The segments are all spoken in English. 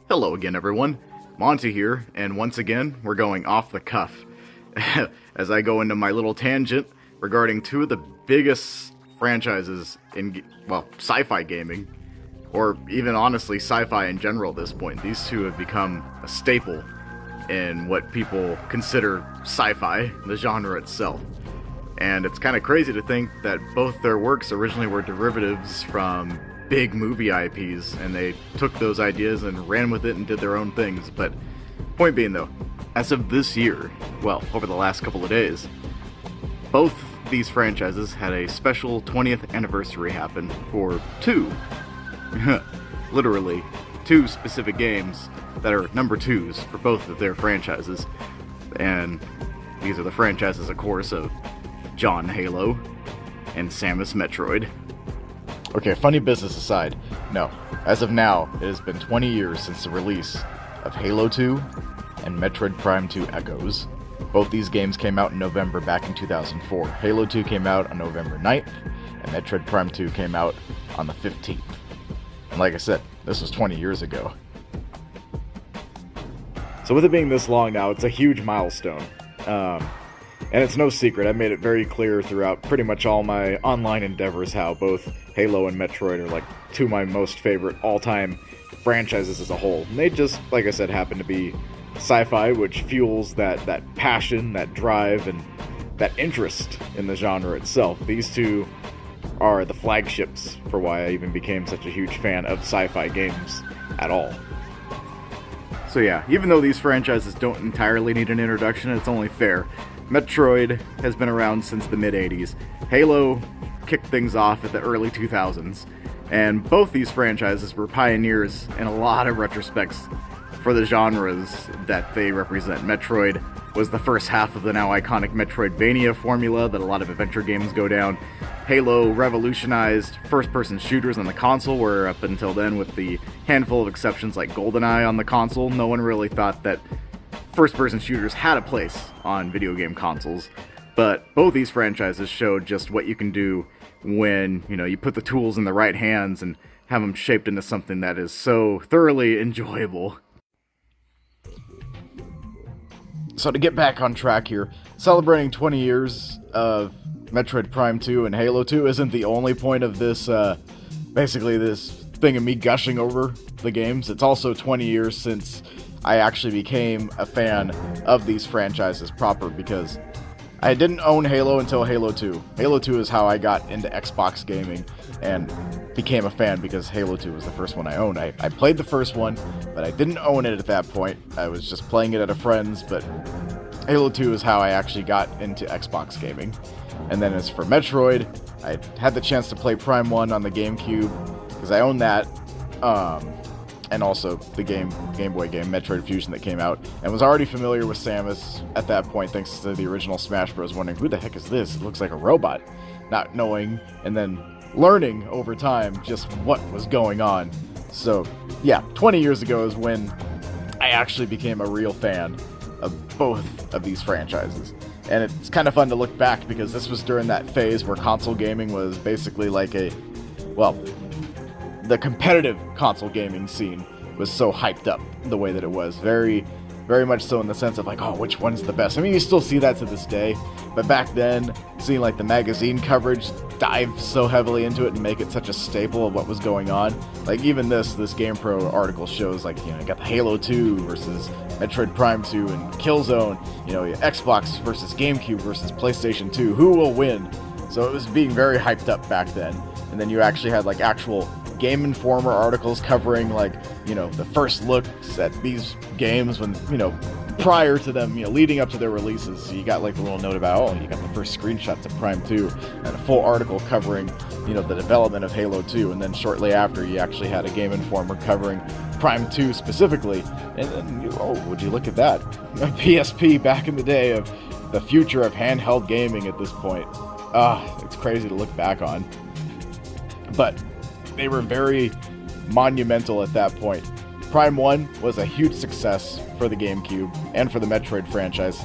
Hello again, everyone. Monte here, and once again, we're going off the cuff as I go into my little tangent regarding two of the biggest franchises in, sci-fi gaming, or even honestly, sci-fi in general at this point. These two have become a staple in what people consider sci-fi, the genre itself. And it's kind of crazy to think that both their works originally were derivatives from big movie IPs, and they took those ideas and ran with it and did their own things. But point being though, as of this year, over the last couple of days, both these franchises had a special 20th anniversary happen for two, literally, two specific games that are number twos for both of their franchises. And these are the franchises, of course, of John Halo and Samus Metroid. Okay, funny business aside, no. As of now, it has been 20 years since the release of Halo 2 and Metroid Prime 2 Echoes. Both these games came out in November back in 2004. Halo 2 came out on November 9th, and Metroid Prime 2 came out on the 15th. And like I said, this was 20 years ago. So with it being this long now, it's a huge milestone. And it's no secret, I've made it very clear throughout pretty much all my online endeavors how both Halo and Metroid are like two of my most favorite all-time franchises as a whole. And they just, like I said, happen to be sci-fi, which fuels that passion, that drive, and that interest in the genre itself. These two are the flagships for why I even became such a huge fan of sci-fi games at all. So yeah, even though these franchises don't entirely need an introduction, it's only fair. Metroid has been around since the mid-80s. Halo kicked things off at the early 2000s. And both these franchises were pioneers in a lot of retrospects for the genres that they represent. Metroid was the first half of the now iconic Metroidvania formula that a lot of adventure games go down. Halo revolutionized first-person shooters on the console, where up until then, with the handful of exceptions like GoldenEye on the console, no one really thought that first-person shooters had a place on video game consoles. But both these franchises showed just what you can do when, you put the tools in the right hands and have them shaped into something that is so thoroughly enjoyable. So to get back on track here, celebrating 20 years of Metroid Prime 2 and Halo 2 isn't the only point of this, basically this thing of me gushing over the games. It's also 20 years since I actually became a fan of these franchises proper, because I didn't own Halo until Halo 2. Halo 2 is how I got into Xbox gaming and became a fan, because Halo 2 was the first one I owned. I played the first one, but I didn't own it at that point. I was just playing it at a friend's, but Halo 2 is how I actually got into Xbox gaming. And then as for Metroid, I had the chance to play Prime 1 on the GameCube, because I owned that. And also the Game Boy game, Metroid Fusion, that came out, and was already familiar with Samus at that point, thanks to the original Smash Bros. Wondering, who the heck is this? It looks like a robot. Not knowing, and then learning over time just what was going on. So, yeah, 20 years ago is when I actually became a real fan of both of these franchises. And it's kind of fun to look back, because this was during that phase where console gaming was basically like the competitive console gaming scene was so hyped up the way that it was. Very, very much so in the sense of like, oh, which one's the best? I mean, you still see that to this day, but back then, seeing like the magazine coverage dive so heavily into it and make it such a staple of what was going on. Like even this GamePro article shows like, you got the Halo 2 versus Metroid Prime 2 and Killzone, Xbox versus GameCube versus PlayStation 2, who will win? So it was being very hyped up back then. And then you actually had like actual Game Informer articles covering like, the first looks at these games when, prior to them, leading up to their releases. So you got like a little note about, you got the first screenshots of Prime 2 and a full article covering, the development of Halo 2. And then shortly after, you actually had a Game Informer covering Prime 2 specifically. And then, would you look at that? A PSP back in the day of the future of handheld gaming at this point. It's crazy to look back on. But they were very monumental at that point. Prime 1 was a huge success for the GameCube and for the Metroid franchise.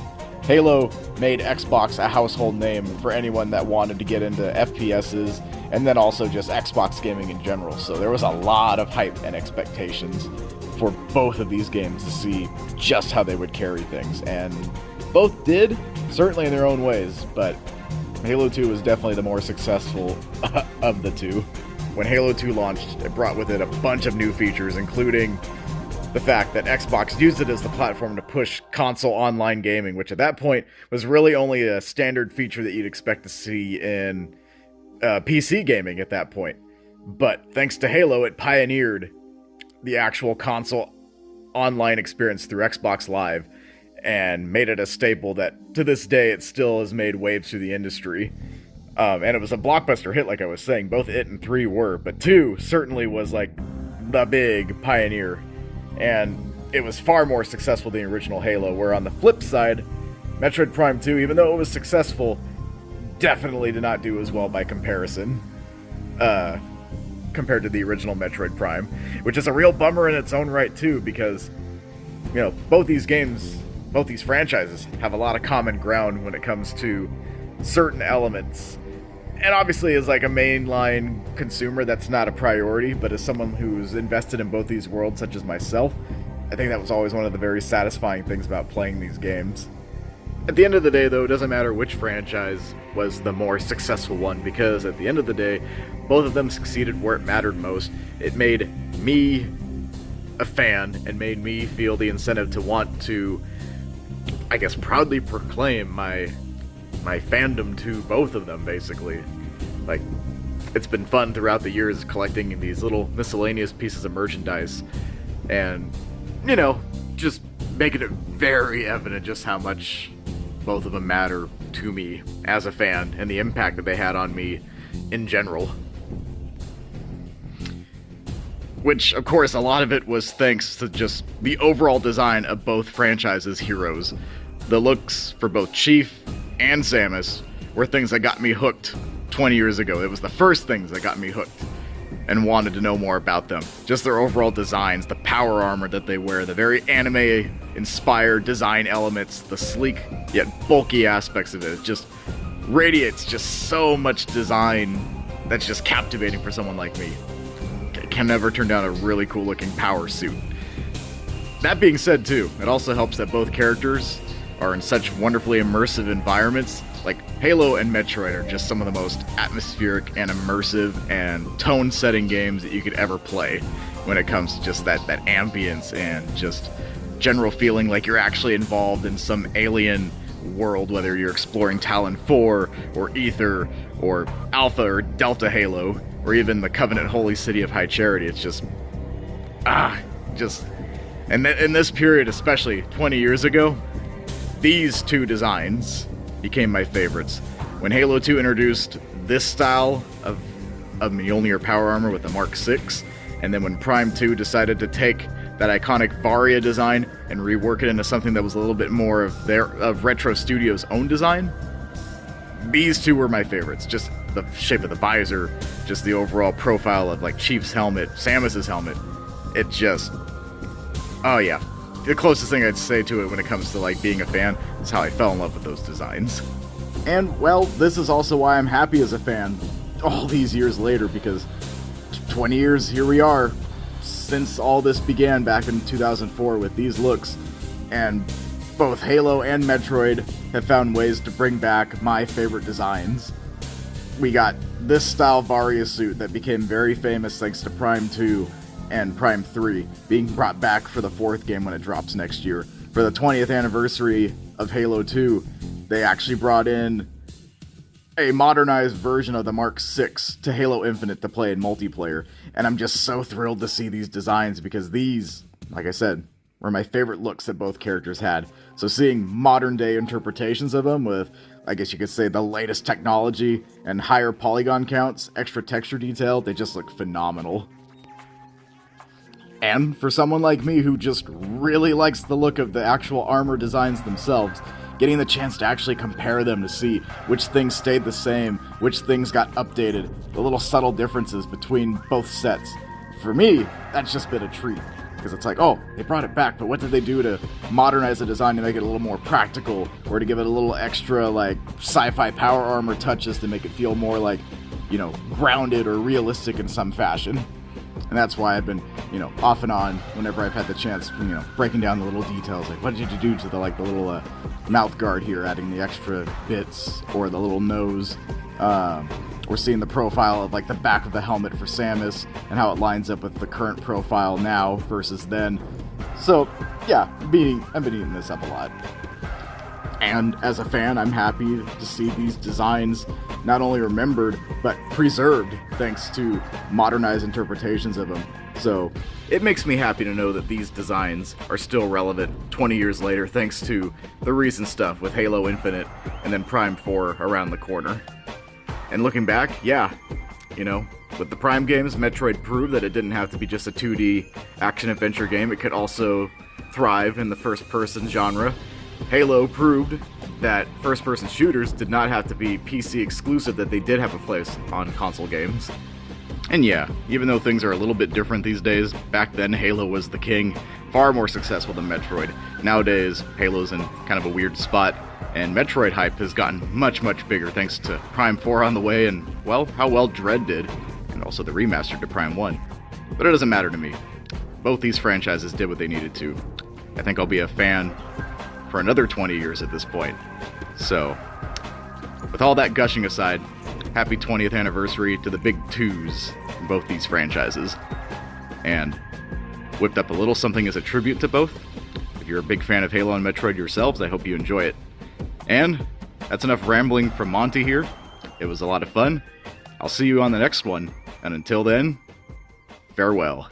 Halo made Xbox a household name for anyone that wanted to get into FPSs, and then also just Xbox gaming in general. So there was a lot of hype and expectations for both of these games to see just how they would carry things. And both did, certainly in their own ways, but Halo 2 was definitely the more successful of the two. When Halo 2 launched, it brought with it a bunch of new features, including the fact that Xbox used it as the platform to push console online gaming, which at that point was really only a standard feature that you'd expect to see in PC gaming at that point. But thanks to Halo, it pioneered the actual console online experience through Xbox Live and made it a staple that to this day it still has made waves through the industry. And it was a blockbuster hit, like I was saying. Both it and 3 were, but 2 certainly was like the big pioneer. And it was far more successful than the original Halo, where on the flip side, Metroid Prime 2, even though it was successful, definitely did not do as well by comparison, compared to the original Metroid Prime, which is a real bummer in its own right too, because, you know, both these games, both these franchises have a lot of common ground when it comes to certain elements. And obviously, as like a mainline consumer, that's not a priority, but as someone who's invested in both these worlds, such as myself, I think that was always one of the very satisfying things about playing these games. At the end of the day, though, it doesn't matter which franchise was the more successful one, because at the end of the day, both of them succeeded where it mattered most. It made me a fan and made me feel the incentive to want to, I guess, proudly proclaim my fandom to both of them, basically. Like, it's been fun throughout the years collecting these little miscellaneous pieces of merchandise and, you know, just making it very evident just how much both of them matter to me as a fan and the impact that they had on me in general. Which, of course, a lot of it was thanks to just the overall design of both franchises' heroes. The looks for both Chief and Samus were things that got me hooked 20 years ago. It was the first things that got me hooked and wanted to know more about them. Just their overall designs, the power armor that they wear, the very anime-inspired design elements, the sleek yet bulky aspects of it. It just radiates just so much design that's just captivating for someone like me. Can never turn down a really cool-looking power suit. That being said, too, it also helps that both characters are in such wonderfully immersive environments. Like, Halo and Metroid are just some of the most atmospheric and immersive and tone-setting games that you could ever play when it comes to just that ambience and just general feeling like you're actually involved in some alien world, whether you're exploring Talon 4 or Ether or Alpha or Delta Halo or even the Covenant Holy City of High Charity. It's just, and in this period, especially 20 years ago, these two designs became my favorites. When Halo 2 introduced this style of Mjolnir power armor with the Mark 6, and then when Prime 2 decided to take that iconic Varia design and rework it into something that was a little bit more of Retro Studios' own design, these two were my favorites. Just the shape of the visor, just the overall profile of like Chief's helmet, Samus's helmet. It just, oh yeah. The closest thing I'd say to it when it comes to like being a fan is how I fell in love with those designs. And well, this is also why I'm happy as a fan all these years later, because 20 years, here we are, since all this began back in 2004 with these looks, and both Halo and Metroid have found ways to bring back my favorite designs. We got this style Varia suit that became very famous thanks to Prime 2 and Prime 3 being brought back for the 4th game when it drops next year. For the 20th anniversary of Halo 2, they actually brought in a modernized version of the Mark 6 to Halo Infinite to play in multiplayer, and I'm just so thrilled to see these designs because these, like I said, were my favorite looks that both characters had. So seeing modern day interpretations of them with, I guess you could say, the latest technology and higher polygon counts, extra texture detail, they just look phenomenal. And for someone like me who just really likes the look of the actual armor designs themselves, getting the chance to actually compare them to see which things stayed the same, which things got updated, the little subtle differences between both sets, for me, that's just been a treat. because it's like, oh, they brought it back, but what did they do to modernize the design to make it a little more practical, or to give it a little extra, like, sci-fi power armor touches to make it feel more like, you know, grounded or realistic in some fashion. And that's why I've been, you know, off and on whenever I've had the chance, you know, breaking down the little details, like, what did you do to the, like, the little mouth guard here, adding the extra bits, or the little nose. We're seeing the profile of, like, the back of the helmet for Samus, and how it lines up with the current profile now versus then. So, yeah, I've been eating this up a lot. And as a fan, I'm happy to see these designs not only remembered, but preserved thanks to modernized interpretations of them. So it makes me happy to know that these designs are still relevant 20 years later thanks to the recent stuff with Halo Infinite and then Prime 4 around the corner. And looking back, yeah, you know, with the Prime games, Metroid proved that it didn't have to be just a 2D action-adventure game. It could also thrive in the first-person genre. Halo proved that first-person shooters did not have to be PC exclusive, that they did have a place on console games. And yeah, even though things are a little bit different these days, back then Halo was the king, far more successful than Metroid. Nowadays, Halo's in kind of a weird spot, and Metroid hype has gotten much, much bigger thanks to Prime 4 on the way and, well, how well Dread did, and also the remaster to Prime 1. But it doesn't matter to me. Both these franchises did what they needed to. I think I'll be a fan for another 20 years at this point. So, with all that gushing aside, happy 20th anniversary to the big twos in both these franchises. And whipped up a little something as a tribute to both. If you're a big fan of Halo and Metroid yourselves, I hope you enjoy it. And that's enough rambling from Monte here. It was a lot of fun. I'll see you on the next one, and until then, farewell.